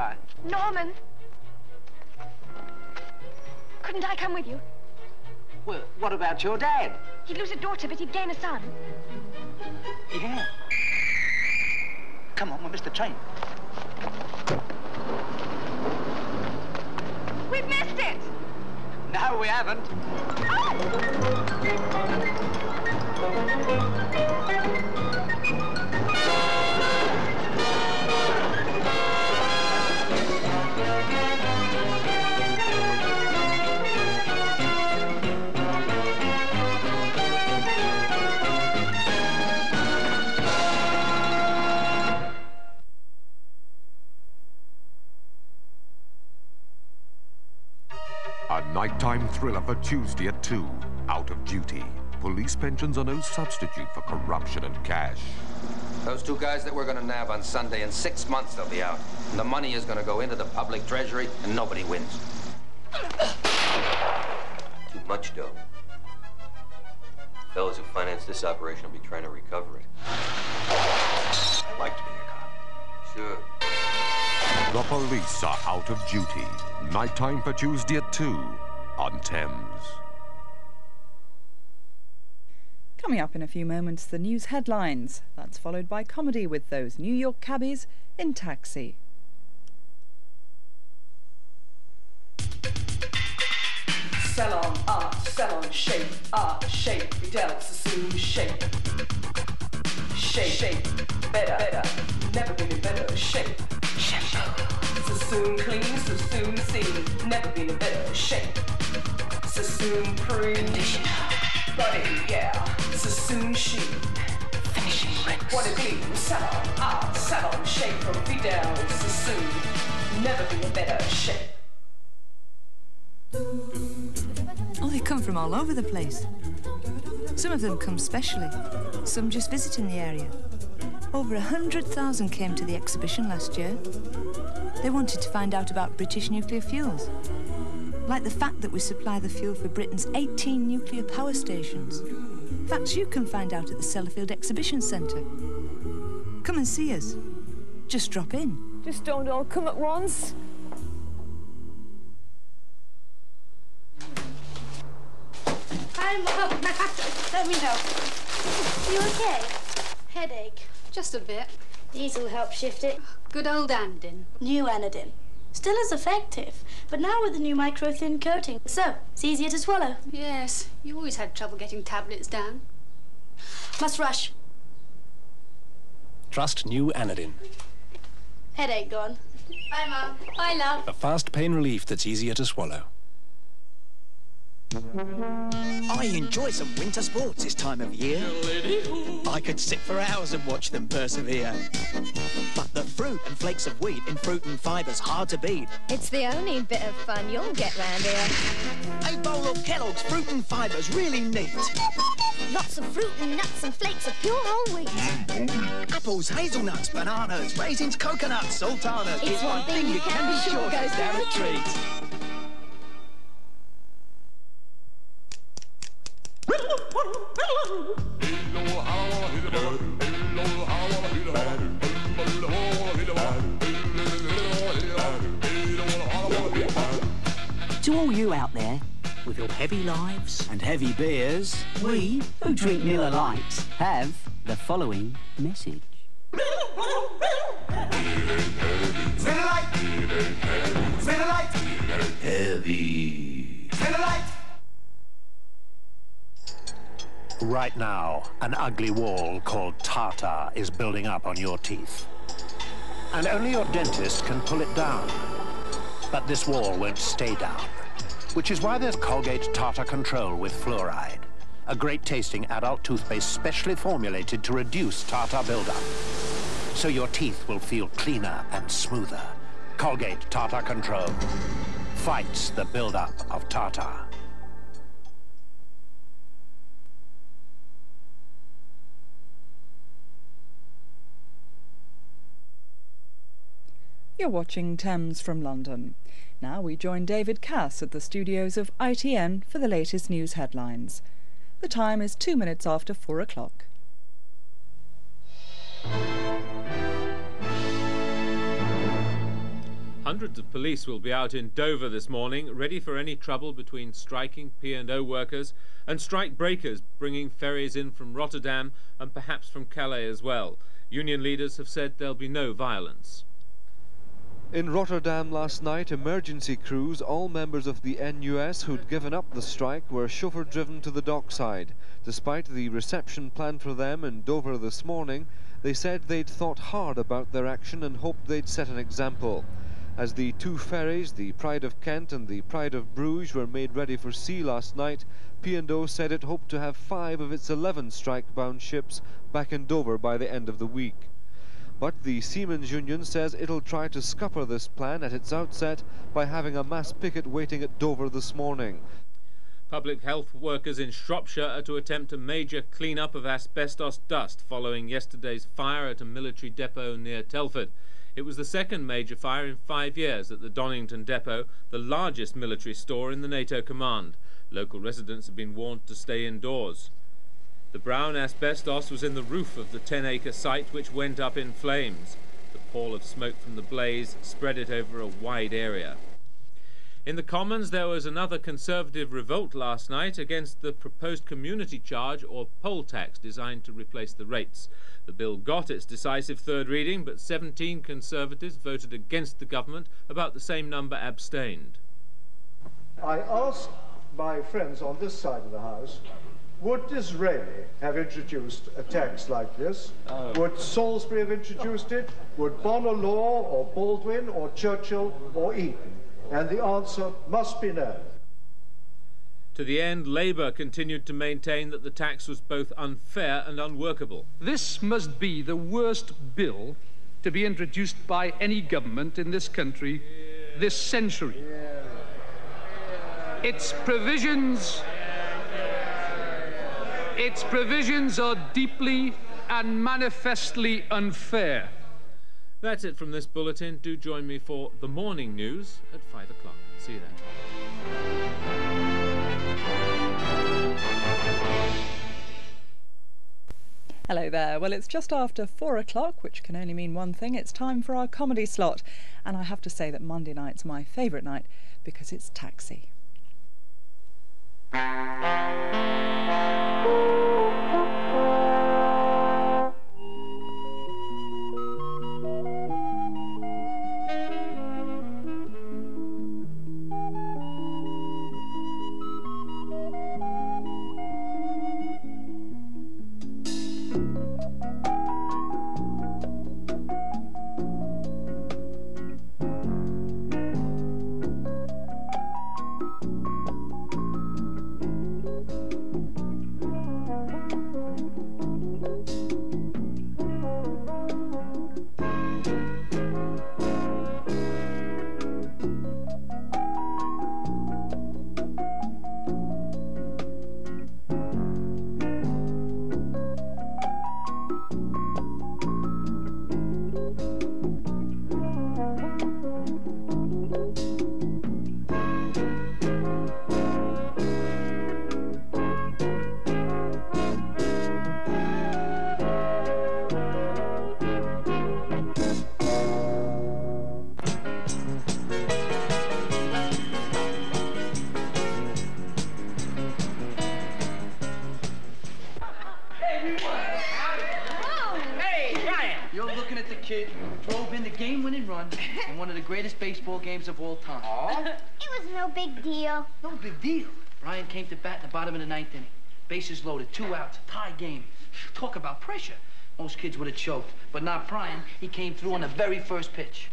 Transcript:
Bye. Norman! Couldn't I come with you? Well, what about your dad? He'd lose a daughter, but he'd gain a son. Yeah. Come on, we'll miss the train. We've missed it! No, we haven't. A nighttime thriller for Tuesday at 2. Out of Duty. Police pensions are no substitute for corruption and cash. Those two guys that we're going to nab on Sunday, in 6 months they'll be out. And the money is going to go into the public treasury, and nobody wins. Too much dough. Fellas who finance this operation will be trying to recover it. I'd like to be a cop. Sure. The police are out of duty. Nighttime for Tuesday at 2 on Thames. Coming up in a few moments, the news headlines. That's followed by comedy with those New York cabbies in Taxi. Salon, art, salon, shape, art, shape, Vidal Sassoon, shape. Shape, better, never been in better shape. Sassoon clean, Sassoon seen, never been in better shape. Sassoon conditioner, body, yeah, Sassoon sheen, finishing rinse. What a clean salon, art, salon, shape from Vidal Sassoon, never been in better shape. Oh, they come from all over the place. Some of them come specially, some just visiting the area. Over 100,000 came to the exhibition last year. They wanted to find out about British nuclear fuels, like the fact that we supply the fuel for Britain's 18 nuclear power stations. Facts you can find out at the Sellafield Exhibition Centre. Come and see us. Just drop in. Just don't all come at once. Hi, Mum. Let me know. You okay? Headache. Just a bit. These will help shift it. Good old Anadin. New Anadin. Still as effective, but now with the new micro-thin coating, so it's easier to swallow. Yes, you always had trouble getting tablets down. Must rush. Trust new Anadin. Headache gone. Bye, Mum. Bye, love. A fast pain relief that's easier to swallow. I enjoy some winter sports this time of year. I could sit for hours and watch them persevere. But the fruit and flakes of wheat in Fruit and Fibre's hard to beat. It's the only bit of fun you'll get round here. A bowl of Kellogg's Fruit and Fibre's really neat. Lots of fruit and nuts and flakes of pure whole wheat. Apples, hazelnuts, bananas, raisins, coconuts, sultanas. It's one thing you can be sure goes down a treat. To all you out there, with your heavy lives and heavy beers, we, who drink Miller Lights, have the following message. Heavy. Right now, an ugly wall called tartar is building up on your teeth. And only your dentist can pull it down. But this wall won't stay down, which is why there's Colgate Tartar Control with fluoride, a great tasting adult toothpaste specially formulated to reduce tartar buildup, so your teeth will feel cleaner and smoother. Colgate Tartar Control fights the buildup of tartar. You're watching Thames from London. Now we join David Cass at the studios of ITN for the latest news headlines. The time is 2 minutes after 4 o'clock. Hundreds of police will be out in Dover this morning, ready for any trouble between striking P&O workers and strike breakers bringing ferries in from Rotterdam and perhaps from Calais as well. Union leaders have said there'll be no violence. In Rotterdam last night, emergency crews, all members of the NUS who'd given up the strike, were chauffeur-driven to the dockside. Despite the reception planned for them in Dover this morning, they said they'd thought hard about their action and hoped they'd set an example. As the two ferries, the Pride of Kent and the Pride of Bruges, were made ready for sea last night, P&O said it hoped to have 5 of its 11 strike-bound ships back in Dover by the end of the week. But the Seamen's Union says it'll try to scupper this plan at its outset by having a mass picket waiting at Dover this morning. Public health workers in Shropshire are to attempt a major clean-up of asbestos dust following yesterday's fire at a military depot near Telford. It was the second major fire in 5 years at the Donnington depot, the largest military store in the NATO command. Local residents have been warned to stay indoors. The brown asbestos was in the roof of the 10-acre site, which went up in flames. The pall of smoke from the blaze spread it over a wide area. In the Commons, there was another Conservative revolt last night against the proposed community charge or poll tax designed to replace the rates. The bill got its decisive third reading, but 17 Conservatives voted against the government, about the same number abstained. I asked my friends on this side of the House, would Disraeli have introduced a tax like this? Would Salisbury have introduced it? Would Bonner Law or Baldwin or Churchill or Eton? And the answer must be no. To the end, Labour continued to maintain that the tax was both unfair and unworkable. This must be the worst bill to be introduced by any government in this country this century. Its provisions are deeply and manifestly unfair. That's it from this bulletin. Do join me for the morning news at 5 o'clock. See you then. Hello there. Well, it's just after 4 o'clock, which can only mean one thing. It's time for our comedy slot. And I have to say that Monday night's my favourite night because it's Taxi. In one of the greatest baseball games of all time. It was no big deal. No big deal. Ryan came to bat in the bottom of the 9th inning. Bases loaded, 2 outs, tie game. Talk about pressure. Most kids would have choked, but not Brian. He came through on the very first pitch.